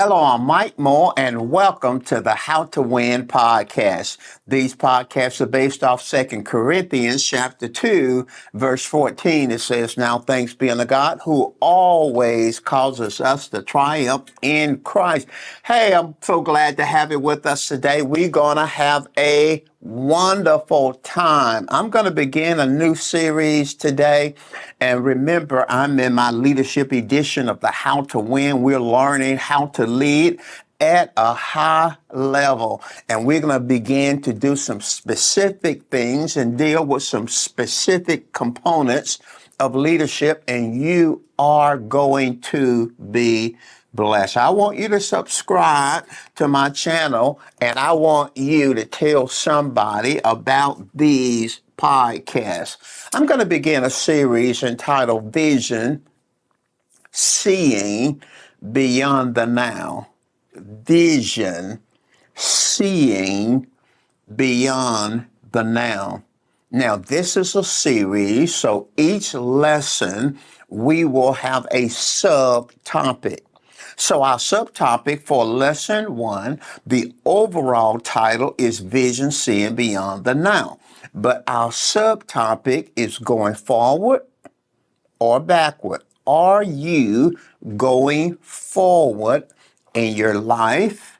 Hello, I'm Mike Moore, and welcome to the How to Win podcast. These podcasts are based off 2 Corinthians chapter 2, verse 14. It says, "Now thanks be unto God who always causes us to triumph in Christ." Hey, I'm so glad to have you with us today. We're going to have a wonderful time. I'm going to begin a new series today. And remember, I'm in my leadership edition of the How to Win. We're learning how to lead at a high level. And we're going to begin to do some specific things and deal with some specific components of leadership. And you are going to be blessed. I want you to subscribe to my channel, and I want you to tell somebody about these podcasts. I'm going to begin a series entitled Vision, Seeing Beyond the Now. Vision, Seeing Beyond the Now. Now, this is a series, so each lesson we will have a subtopic. So our subtopic for lesson 1, the overall title is Vision Seeing Beyond the Now. But our subtopic is going forward or backward. Are you going forward in your life,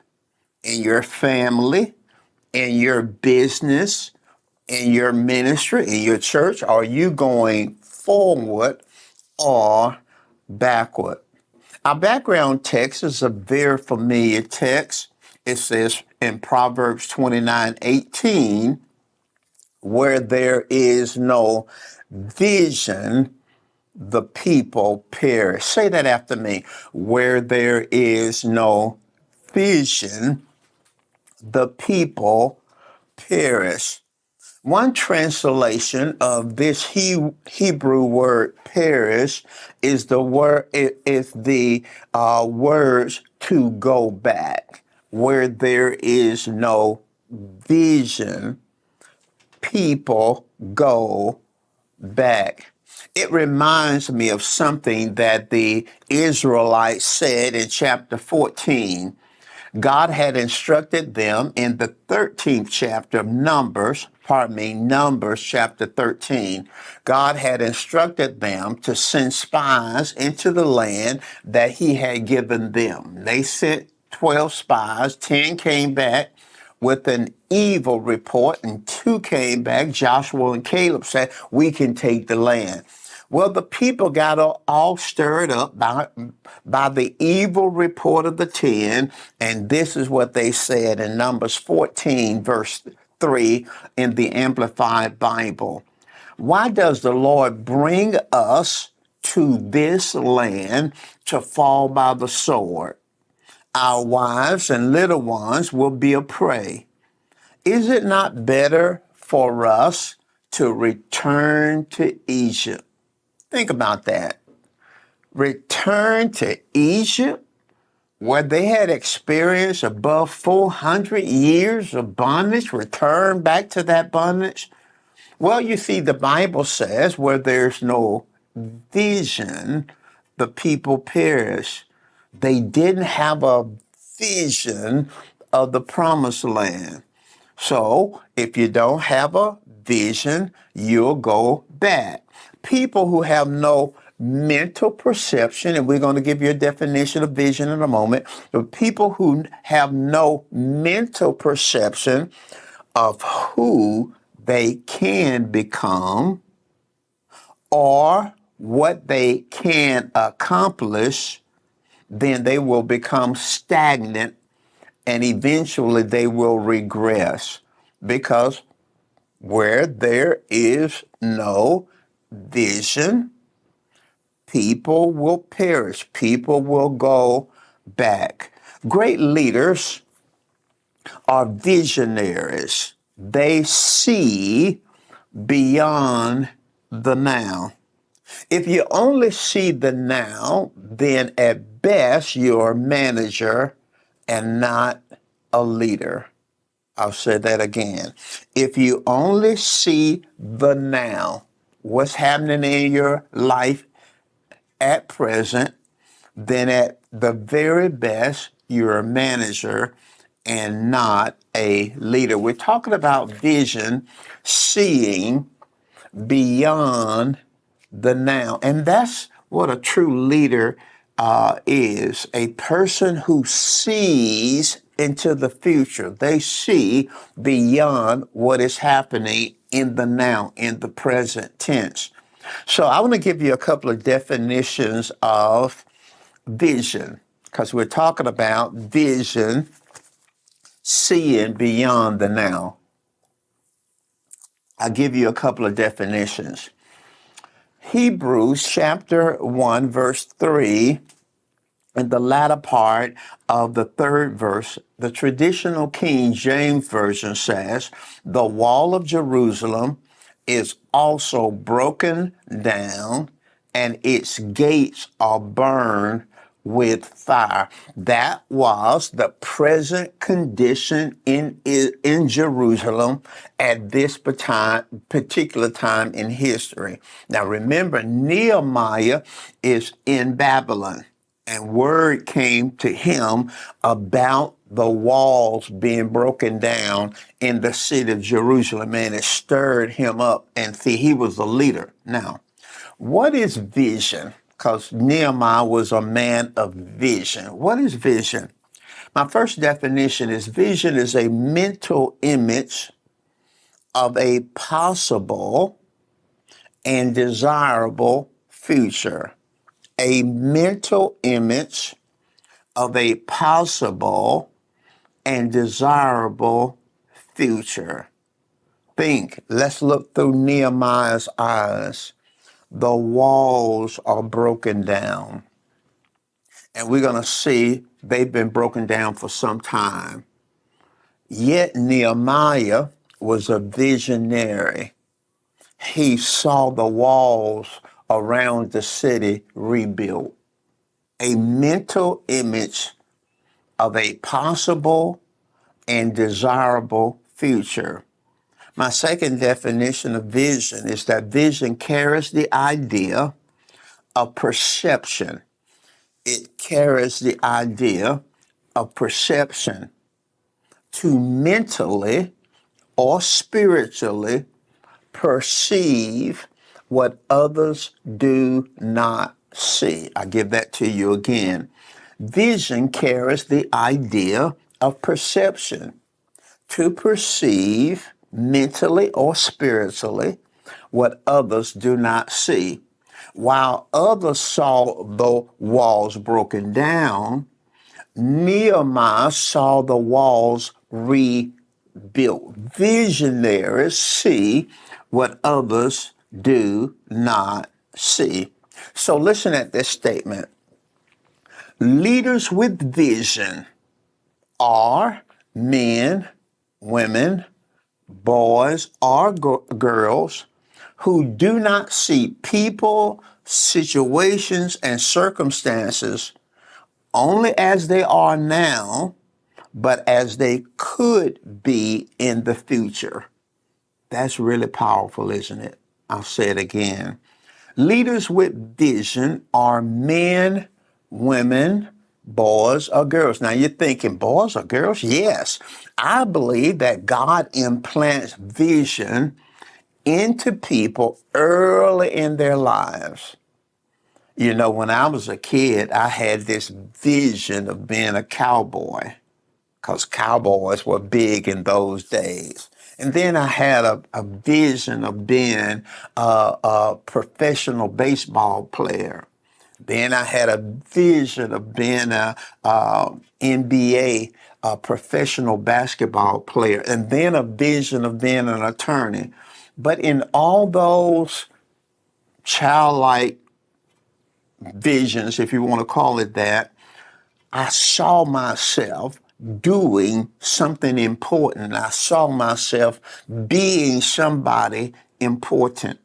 in your family, in your business, in your ministry, in your church? Are you going forward or backward? Our background text is a very familiar text. It says in Proverbs 29:18, where there is no vision, the people perish. Say that after me. Where there is no vision, the people perish. One translation of this Hebrew word perish is the words to go back. Where there is no vision, people go back. It reminds me of something that the Israelites said in chapter 14. God had instructed them in the 13th chapter of Numbers chapter 13. God had instructed them to send spies into the land that he had given them. They sent 12 spies, 10 came back with an evil report, and 2 came back. Joshua and Caleb said, "We can take the land." Well, the people got all stirred up by the evil report of the 10, and this is what they said in Numbers 14, verse 3 in the Amplified Bible. "Why does the Lord bring us to this land to fall by the sword? Our wives and little ones will be a prey. Is it not better for us to return to Egypt?" Think about that. Return to Egypt, where they had experienced above 400 years of bondage, return back to that bondage. Well, you see, the Bible says where there's no vision, the people perish. They didn't have a vision of the promised land. So if you don't have a vision, you'll go back. People who have no mental perception, and we're going to give you a definition of vision in a moment, but people who have no mental perception of who they can become or what they can accomplish, then they will become stagnant and eventually they will regress, because where there is no vision, people will perish. People will go back. Great leaders are visionaries. They see beyond the now. If you only see the now, then at best you're a manager and not a leader. I'll say that again. If you only see the now, what's happening in your life at present, then at the very best, you're a manager and not a leader. We're talking about vision, seeing beyond the now. And that's what a true leader is, a person who sees into the future. They see beyond what is happening in the now, in the present tense. So I want to give you a couple of definitions of vision, because we're talking about vision, seeing beyond the now. I'll give you a couple of definitions. Hebrews chapter 1, verse 3, in the latter part of the third verse, the traditional King James Version says, the wall of Jerusalem is also broken down, and its gates are burned with fire. That was the present condition in Jerusalem at this particular time in history. Now remember, Nehemiah is in Babylon, and word came to him about the walls being broken down in the city of Jerusalem, and it stirred him up. And see, he was a leader. Now, what is vision? Because Nehemiah was a man of vision. What is vision? My first definition is vision is a mental image of a possible and desirable future. A mental image of a possible and desirable future. Think, let's look through Nehemiah's eyes. The walls are broken down. And we're going to see they've been broken down for some time. Yet Nehemiah was a visionary. He saw the walls around the city rebuilt. A mental image of a possible and desirable future. My second definition of vision is that vision carries the idea of perception. It carries the idea of perception to mentally or spiritually perceive what others do not see. I give that to you again. Vision carries the idea of perception to perceive mentally or spiritually what others do not see. While others saw the walls broken down, Nehemiah saw the walls rebuilt. Visionaries see what others do not see. So listen at this statement. Leaders with vision are men, women, boys, or girls who do not see people, situations, and circumstances only as they are now, but as they could be in the future. That's really powerful, isn't it? I'll say it again. Leaders with vision are men, women, boys, or girls. Now you're thinking, boys or girls? Yes. I believe that God implants vision into people early in their lives. You know, when I was a kid, I had this vision of being a cowboy because cowboys were big in those days. And then I had a vision of being a professional baseball player. Then I had a vision of being a NBA professional basketball player, and then a vision of being an attorney. But in all those childlike visions, if you want to call it that, I saw myself doing something important. I saw myself being somebody important.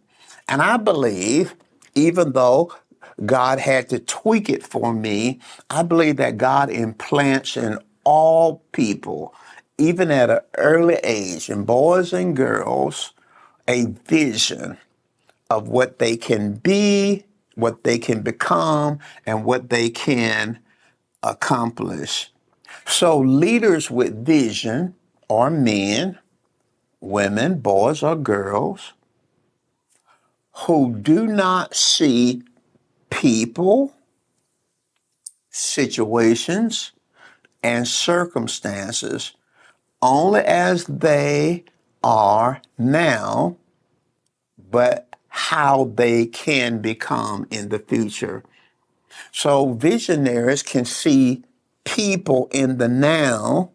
And I believe, even though God had to tweak it for me, I believe that God implants in all people, even at an early age, in boys and girls, a vision of what they can be, what they can become, and what they can accomplish. So leaders with vision are men, women, boys, or girls who do not see people, situations, and circumstances only as they are now, but how they can become in the future. So visionaries can see people in the now,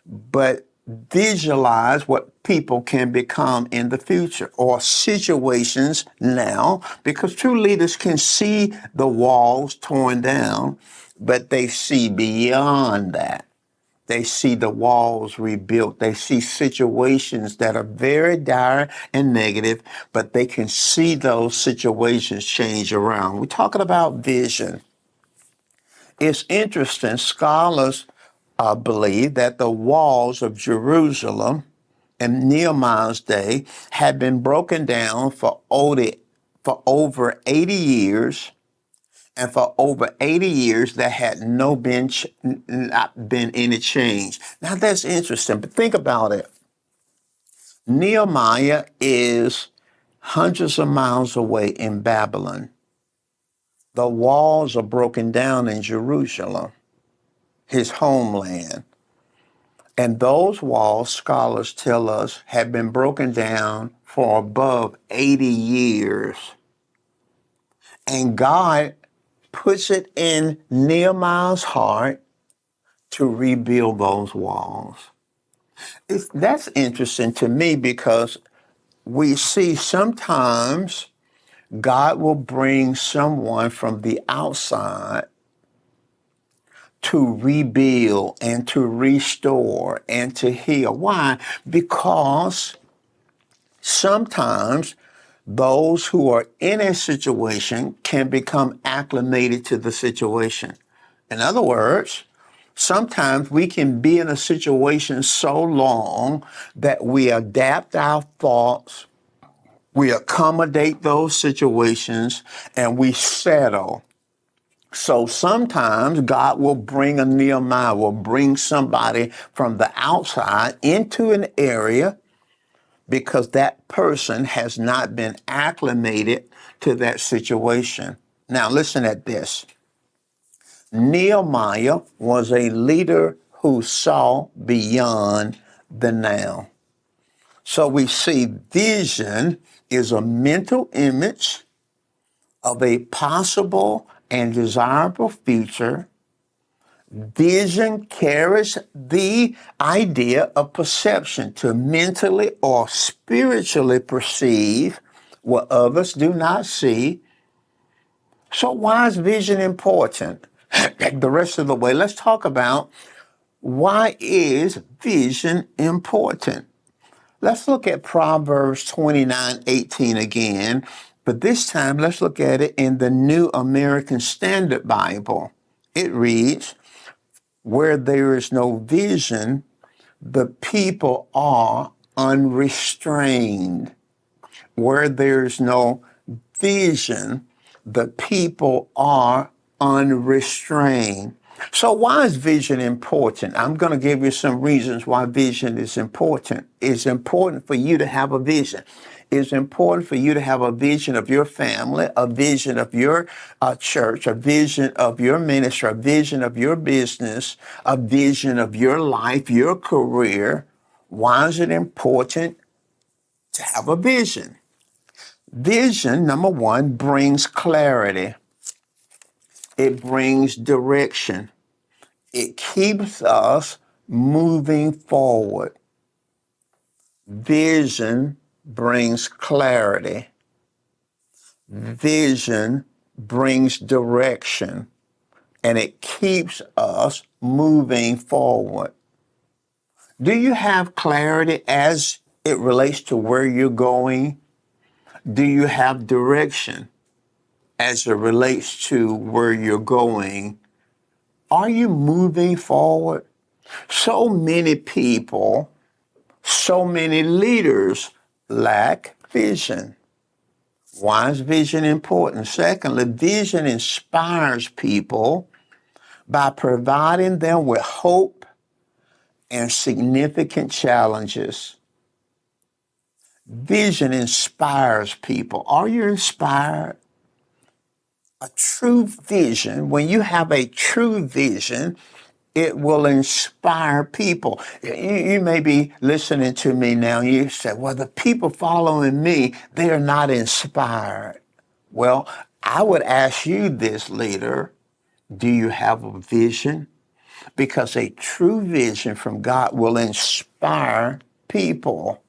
but visualize what people can become in the future or situations now, because true leaders can see the walls torn down, but they see beyond that. They see the walls rebuilt. They see situations that are very dire and negative, but they can see those situations change around. We're talking about vision. It's interesting. Scholars believe that the walls of Jerusalem in Nehemiah's day had been broken down for over 80 years. And for over 80 years, there had not been any change. Now that's interesting, but think about it. Nehemiah is hundreds of miles away in Babylon. The walls are broken down in Jerusalem, his homeland. And those walls, scholars tell us, have been broken down for above 80 years. And God puts it in Nehemiah's heart to rebuild those walls. That's interesting to me because we see sometimes God will bring someone from the outside to rebuild and to restore and to heal. Why? Because sometimes those who are in a situation can become acclimated to the situation. In other words, sometimes we can be in a situation so long that we adapt our thoughts, we accommodate those situations, and we settle. So sometimes God will bring a Nehemiah, will bring somebody from the outside into an area because that person has not been acclimated to that situation. Now, listen at this. Nehemiah was a leader who saw beyond the now. So we see vision is a mental image of a possible and desirable future. Vision carries the idea of perception to mentally or spiritually perceive what others do not see. So why is vision important? The rest of the way, let's talk about why is vision important? Let's look at Proverbs 29:18 again, but this time let's look at it in the New American Standard Bible. It reads, where there is no vision, the people are unrestrained. Where there's no vision, the people are unrestrained. So why is vision important? I'm going to give you some reasons why vision is important. It's important for you to have a vision. It's important for you to have a vision of your family, a vision of your church, a vision of your ministry, a vision of your business, a vision of your life, your career. Why is it important to have a vision? Vision, number one, brings clarity. It brings direction. It keeps us moving forward. Vision brings clarity. Vision brings direction. And it keeps us moving forward. Do you have clarity as it relates to where you're going? Do you have direction as it relates to where you're going? Are you moving forward? So many people, so many leaders lack vision. Why is vision important? Secondly, vision inspires people, by providing them with hope and significant challenges. Vision inspires people. Are you inspired? A true vision, when you have a true vision, it will inspire people. You may be listening to me now. You say, well, the people following me, they're not inspired. Well, I would ask you this, leader. Do you have a vision? Because a true vision from God will inspire people.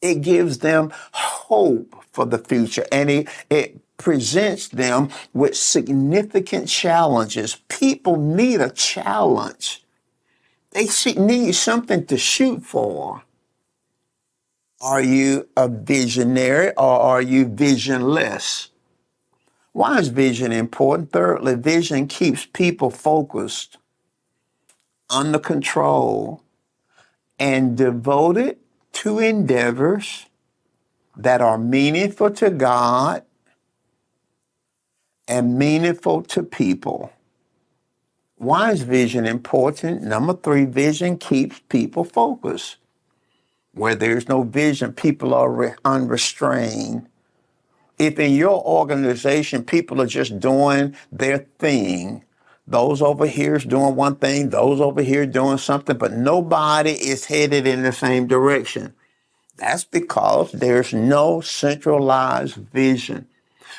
It gives them hope for the future, and it presents them with significant challenges. People need a challenge. They need something to shoot for. Are you a visionary or are you visionless? Why is vision important? Thirdly, vision keeps people focused, under control, and devoted to endeavors that are meaningful to God and meaningful to people. Why is vision important? Number three, vision keeps people focused. Where there's no vision, people are unrestrained. If in your organization, people are just doing their thing, those over here is doing one thing, those over here doing something, but nobody is headed in the same direction. That's because there's no centralized vision.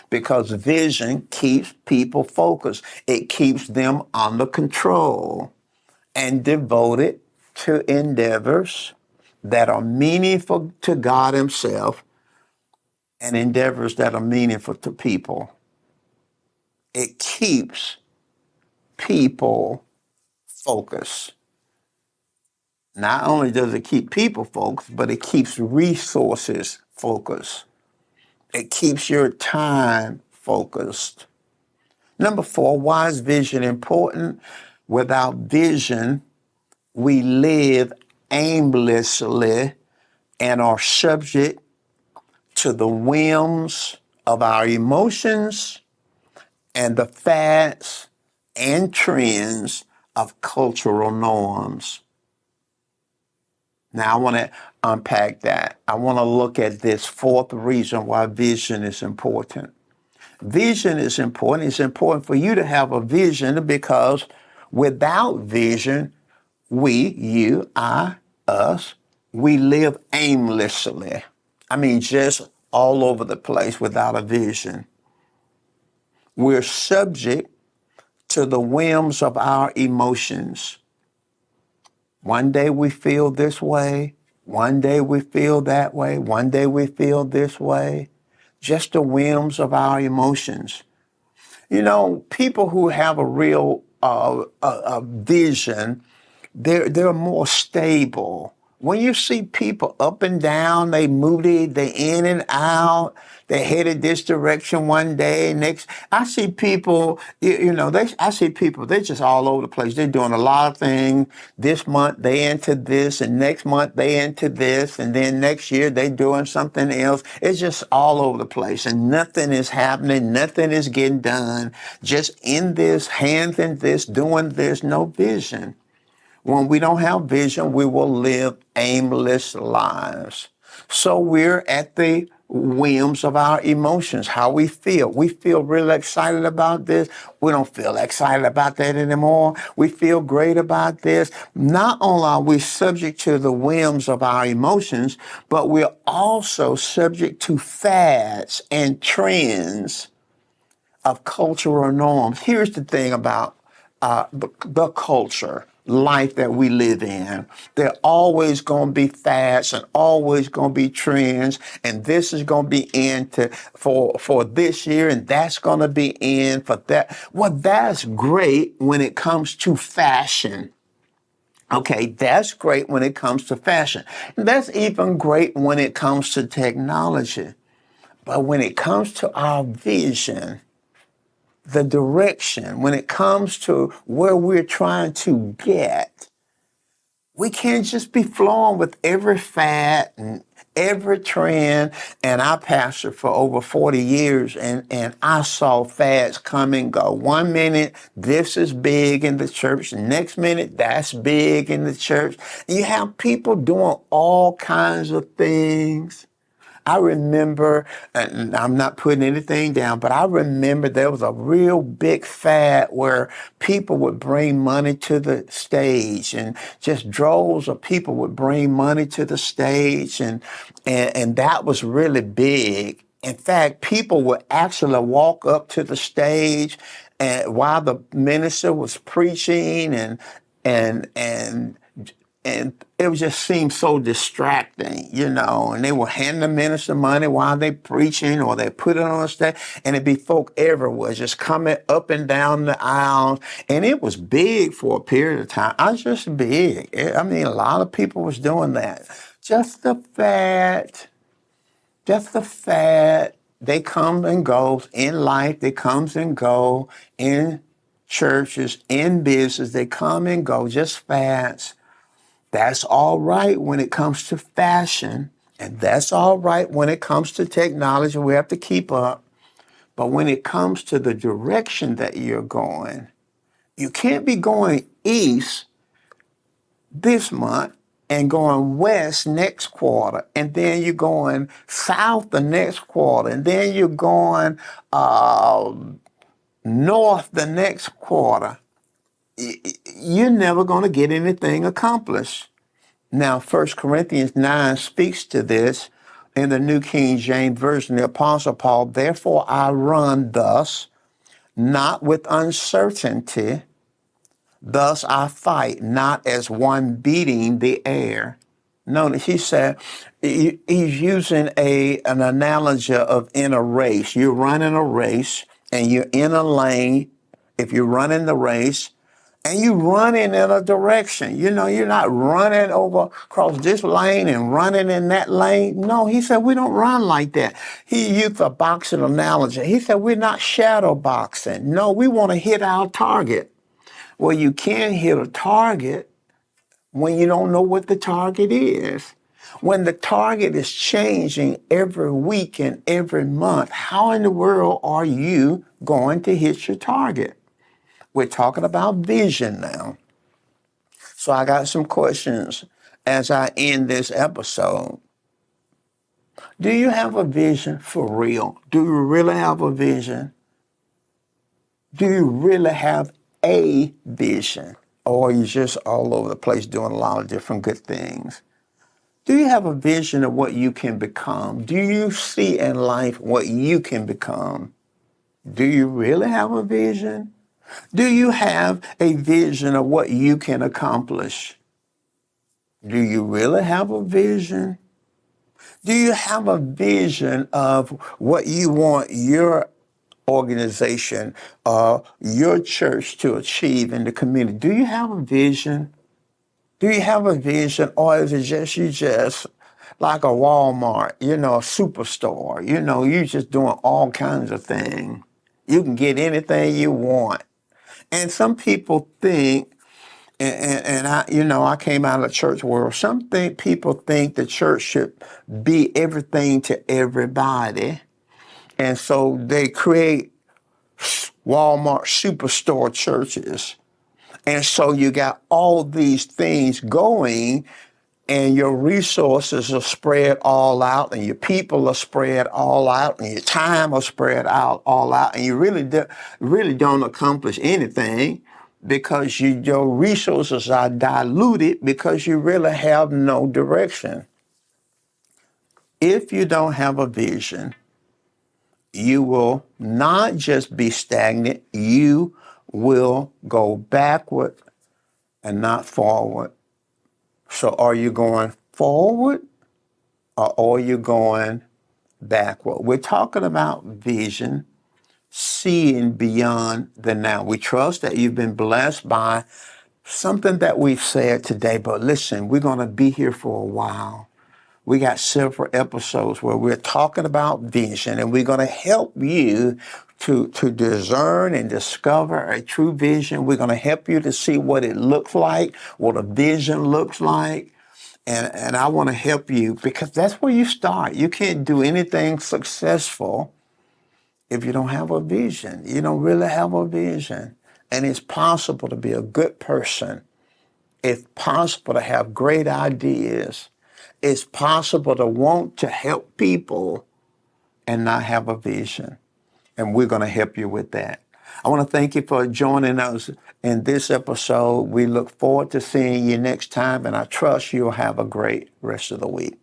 Because vision keeps people focused. It keeps them under control and devoted to endeavors that are meaningful to God Himself and endeavors that are meaningful to people. It keeps people focused. Not only does it keep people focused, but it keeps resources focused. It keeps your time focused. Number four, why is vision important? Without vision, we live aimlessly and are subject to the whims of our emotions and the fads and trends of cultural norms. Now, I want to unpack that. I want to look at this fourth reason why vision is important. Vision is important. It's important for you to have a vision because without vision, you, I, us, we live aimlessly. I mean, just all over the place without a vision. We're subject to the whims of our emotions. One day we feel this way. One day we feel that way. One day we feel this way. Just the whims of our emotions. You know, people who have a real vision, they're more stable. When you see people up and down, they moody, they in and out, they headed this direction one day, next. I see people, I see people, they're just all over the place. They're doing a lot of things. This month they into this, and next month they into this, and then next year they doing something else. It's just all over the place, and nothing is happening, nothing is getting done. Just in this, hands in this, doing this, no vision. When we don't have vision, we will live aimless lives. So we're at the whims of our emotions, how we feel. We feel really excited about this. We don't feel excited about that anymore. We feel great about this. Not only are we subject to the whims of our emotions, but we're also subject to fads and trends of cultural norms. Here's the thing about the culture, life that we live in. There are always going to be fads and always going to be trends, and this is going to be in for this year, and that's going to be in for that. Well, that's great when it comes to fashion. Okay, that's great when it comes to fashion. That's even great when it comes to technology. But when it comes to our vision, the direction, when it comes to where we're trying to get, we can't just be flowing with every fad and every trend, and I pastored for over 40 years, and I saw fads come and go. One minute, this is big in the church. The next minute, that's big in the church. You have people doing all kinds of things. I remember, and I'm not putting anything down, but I remember there was a real big fad where people would bring money to the stage, and just droves of people would bring money to the stage, and that was really big. In fact, people would actually walk up to the stage and while the minister was preaching, and and it would just seem so distracting, and they will hand the minister money while they preaching, or they put it on the stage, and it'd be folk everywhere just coming up and down the aisles, and it was big for a period of time. I was just big. I mean, a lot of people was doing that. Just the fact, just the fact, they come and go in life. They comes and go in churches, in business. They come and go, just fads. That's all right when it comes to fashion, and that's all right when it comes to technology. We have to keep up. But when it comes to the direction that you're going, you can't be going east this month and going west next quarter, and then you're going south the next quarter, and then you're going north the next quarter. You're never going to get anything accomplished. Now, 1 Corinthians 9 speaks to this in the New King James Version. The Apostle Paul, therefore I run thus, not with uncertainty, thus I fight, not as one beating the air. Notice he said, he's using an analogy of in a race. You're running a race and you're in a lane. If you're running the race, and you running in a direction. You're not running over across this lane and running in that lane. No, he said, we don't run like that. He used a boxing analogy. He said, we're not shadow boxing. No, we want to hit our target. Well, you can't hit a target when you don't know what the target is. When the target is changing every week and every month, how in the world are you going to hit your target? We're talking about vision now. So I got some questions as I end this episode. Do you have a vision for real? Do you really have a vision? Do you really have a vision? Or are you just all over the place doing a lot of different good things? Do you have a vision of what you can become? Do you see in life what you can become? Do you really have a vision? Do you have a vision of what you can accomplish? Do you really have a vision? Do you have a vision of what you want your organization, your church to achieve in the community? Do you have a vision? Do you have a vision, or is it just you just like a Walmart, a superstore? You just doing all kinds of things. You can get anything you want. And some people think, and I came out of the church world. People think the church should be everything to everybody. And so they create Walmart superstore churches. And so you got all these things going, and your resources are spread all out, and your people are spread all out, and your time are spread out all out, and you really don't accomplish anything because your resources are diluted because you really have no direction. If you don't have a vision, you will not just be stagnant, you will go backward and not forward. So are you going forward or are you going backward? We're talking about vision, seeing beyond the now. We trust that you've been blessed by something that we've said today, but listen, we're going to be here for a while. We got several episodes where we're talking about vision, and we're going to help you to discern and discover a true vision. We're going to help you to see what it looks like, what a vision looks like. And I want to help you because that's where you start. You can't do anything successful if you don't have a vision. You don't really have a vision. And it's possible to be a good person. It's possible to have great ideas. It's possible to want to help people and not have a vision. And we're going to help you with that. I want to thank you for joining us in this episode. We look forward to seeing you next time, and I trust you'll have a great rest of the week.